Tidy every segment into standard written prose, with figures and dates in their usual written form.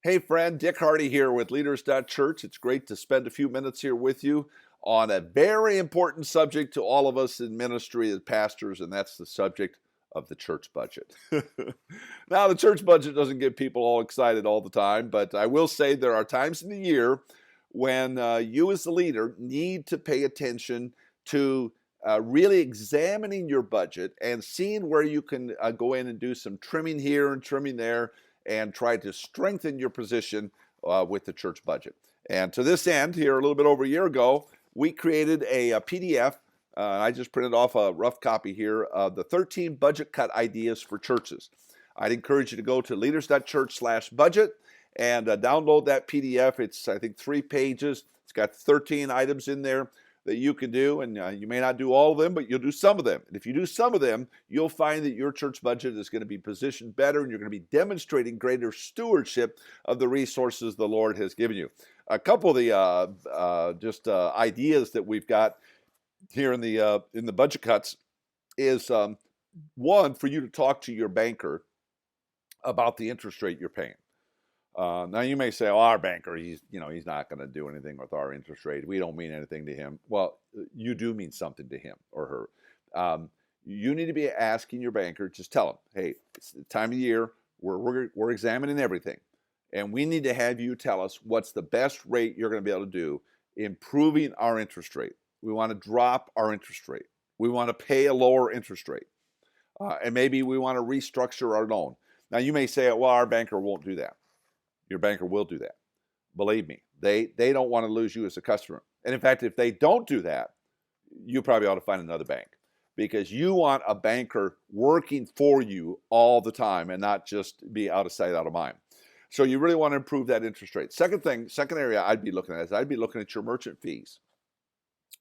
Hey friend, Dick Hardy here with Leaders.Church. It's great to spend a few minutes here with you on a very important subject to all of us in ministry as pastors, and that's the subject of the church budget. Now, the church budget doesn't get people all excited all the time, but I will say there are times in the year when you as the leader need to pay attention to really examining your budget and seeing where you can go in and do some trimming here and trimming there and try to strengthen your position with the church budget. And to this end, here a little bit over a year ago, we created a PDF. I just printed off a rough copy here of the 13 budget cut ideas for churches. I'd encourage you to go to leaders.church/budget and download that PDF. It's, I think, 3 pages. It's got 13 items in there that you can do, and you may not do all of them, but you'll do some of them. And if you do some of them, you'll find that your church budget is going to be positioned better, and you're going to be demonstrating greater stewardship of the resources the Lord has given you. A couple of the ideas that we've got here in the budget cuts is one, for you to talk to your banker about the interest rate you're paying. Now you may say, "Oh, our banker, he's not going to do anything with our interest rate. We don't mean anything to him." Well, you do mean something to him or her. You need to be asking your banker. Just tell him, "Hey, it's the time of year. We're examining everything, and we need to have you tell us what's the best rate you're going to be able to do, improving our interest rate. We want to drop our interest rate. We want to pay a lower interest rate, and maybe we want to restructure our loan." Now you may say, "Well, our banker won't do that." Your banker will do that. Believe me, they don't want to lose you as a customer. And in fact, if they don't do that, you probably ought to find another bank, because you want a banker working for you all the time and not just be out of sight, out of mind. So you really want to improve that interest rate. Second area I'd be looking at is I'd be looking at your merchant fees.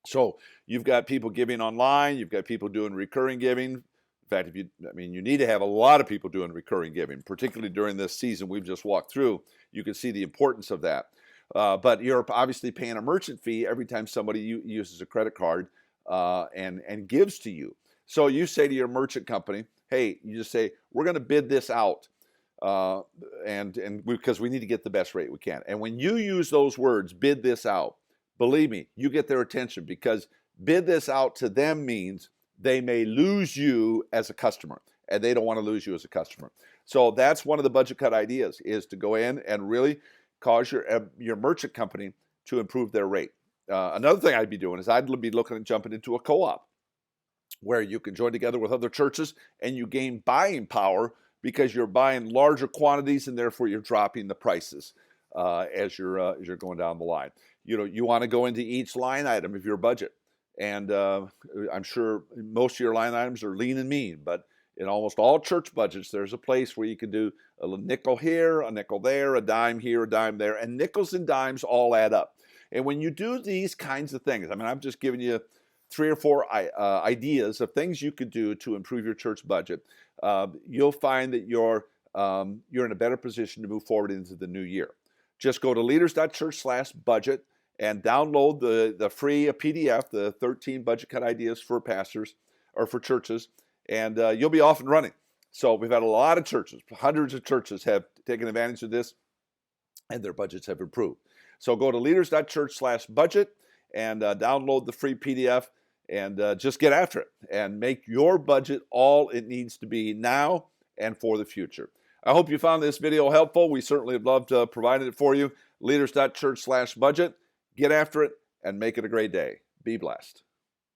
So you've got people giving online, you've got people doing recurring giving. In fact, you need to have a lot of people doing recurring giving, particularly during this season we've just walked through. You can see the importance of that. But you're obviously paying a merchant fee every time somebody uses a credit card and gives to you. So you say to your merchant company, "Hey," you just say, "We're going to bid this out, because we need to get the best rate we can." And when you use those words, "bid this out," believe me, you get their attention, because bid this out to them means they may lose you as a customer, and they don't want to lose you as a customer. So that's one of the budget cut ideas, is to go in and really cause your merchant company to improve their rate. Another thing I'd be doing is I'd be looking at jumping into a co-op where you can join together with other churches and you gain buying power because you're buying larger quantities, and therefore you're dropping the prices as you're going down the line. You want to go into each line item of your budget. And I'm sure most of your line items are lean and mean, but in almost all church budgets, there's a place where you can do a nickel here, a nickel there, a dime here, a dime there, and nickels and dimes all add up. And when you do these kinds of things, I'm just giving you 3 or 4 ideas of things you could do to improve your church budget. You'll find that you're in a better position to move forward into the new year. Just go to leaders.church/budget and download the free PDF, the 13 budget cut ideas for pastors or for churches, and you'll be off and running. So we've had a lot of churches, hundreds of churches have taken advantage of this, and their budgets have improved. So go to leaders.church/budget and download the free PDF, and just get after it and make your budget all it needs to be now and for the future. I hope you found this video helpful. We certainly have loved providing it for you. Leaders.church/budget. Get after it and make it a great day. Be blessed.